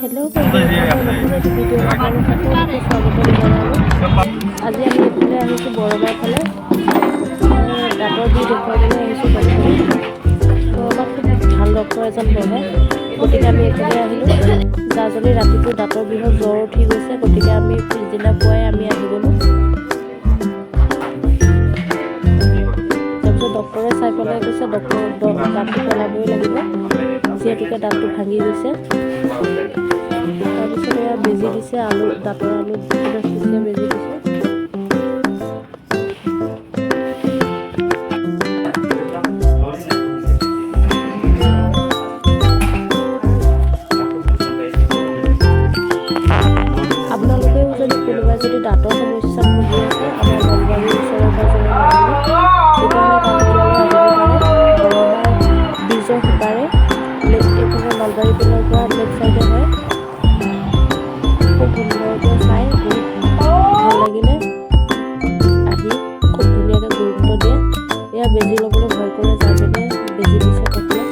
Hello video' আপোনালোক সকলোকে স্বাগতম জনালোঁ। আজি আমি এইফালে আহিছোঁ বৰবাৰ ফালে দাঁতৰ বিষ দেখুৱাবলৈ আহিছোঁ ডক্টৰ। আমাক খুব ভাল ডক্টৰ এজন বহে, গতিকে আমি এইফালে আহিলোঁ। যাজনী ৰাতিটো দাঁতৰ বিষত জ্বৰ উঠি গৈছে, গতিকে আমি পিছদিনা পুৱাই আমি আহি গ'লোঁ। তাৰপিছত ডক্টৰে চাই পেলাই কৈছে দাঁতটো পেলাবই লাগিব, যিহেতুকে দাঁতটো ভাঙি গৈছে। তাৰপিছত এয়া বেজি দিছে, দাঁতৰ আলু 10 টকীয়া বেজি দিছে। আপোনালোকেও যদি কোনোবাই যদি দাঁতৰ সমস্যাত ভুগি আছে, আমাৰ নলবাৰীৰ ওচৰে পাঁজৰে বৰমাৰ ব্ৰিজৰ সিপাৰে এইফালে নলবাৰী পিনৰ পৰা লেফ্ট চাইডে হয়। খুব সুন্দৰকৈ চাই বহুত ভাল লাগিলে, আহি খুব ধুনীয়াকৈ গুৰুত্ব দিয়ে। এয়া বেজি ল'বলৈ ভয় কৰে, যাজনীয়ে বেজি দিছে প্ৰথমে।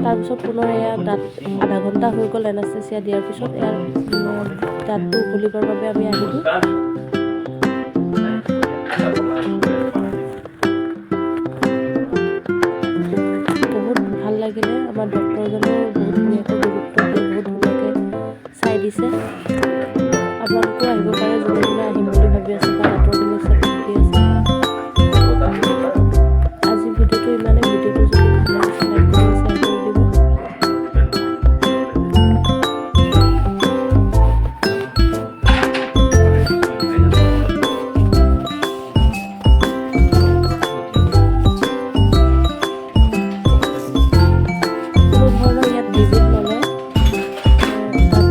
তাৰপিছত পুনৰ এয়া দাঁত আধা ঘণ্টা হৈ গ'ল এনাষ্টেচিয়া দিয়াৰ পিছত। এয়া দাঁতটো উঘলিবৰ বাবে আমি আহিলোঁ। বহুত ভাল লাগিলে, আমাৰ ডক্টৰজনেও বহুত ধুনীয়াকৈ গুৰুত্ব দিয়ে, বহুত ধুনীয়াকৈ চাই দিছে। আপোনালোকেও আহিব পাৰে, যোনে যোনে আহিম বুলি ভাবি আছে বা দাঁতৰ সমস্যাত ভুগি আছে। আজি ভিডিঅ'টো ইমানেই। ভিডিঅ'টো যদি ভাল লাগিছে লাইক কৰি শ্বেয়াৰ কৰি দিব। কোনো ধৰণৰ ইয়াত ভিজিট নলয়, তাত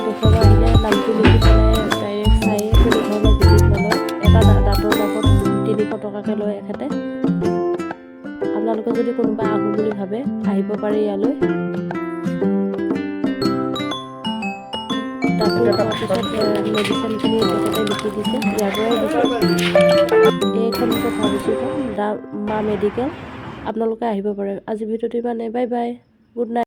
দেখুৱাব আহিলে নামটো লিখি পেলাই ডাইৰেক্ট চাই, কোনো ধৰণৰ ভিজিট নলয়। এটা দাঁতৰ বাবদ 300 টকাকৈ লয় এখেতে। আপোনালোকে যদি কোনোবা আহোঁ বুলি ভাবে আহিব পাৰে ইয়ালৈ। তাতো তাৰপিছত মেডিচিনখিনি তেখেতে লিখি দিছে, ইয়াৰ পৰাই দিছে। এইখন হৈছে ফাৰ্মাচীখন মা মেডিকেল, আপোনালোকে আহিব পাৰে। আজি ভিডিঅ'টো ইমানেই। Bye bye, good night.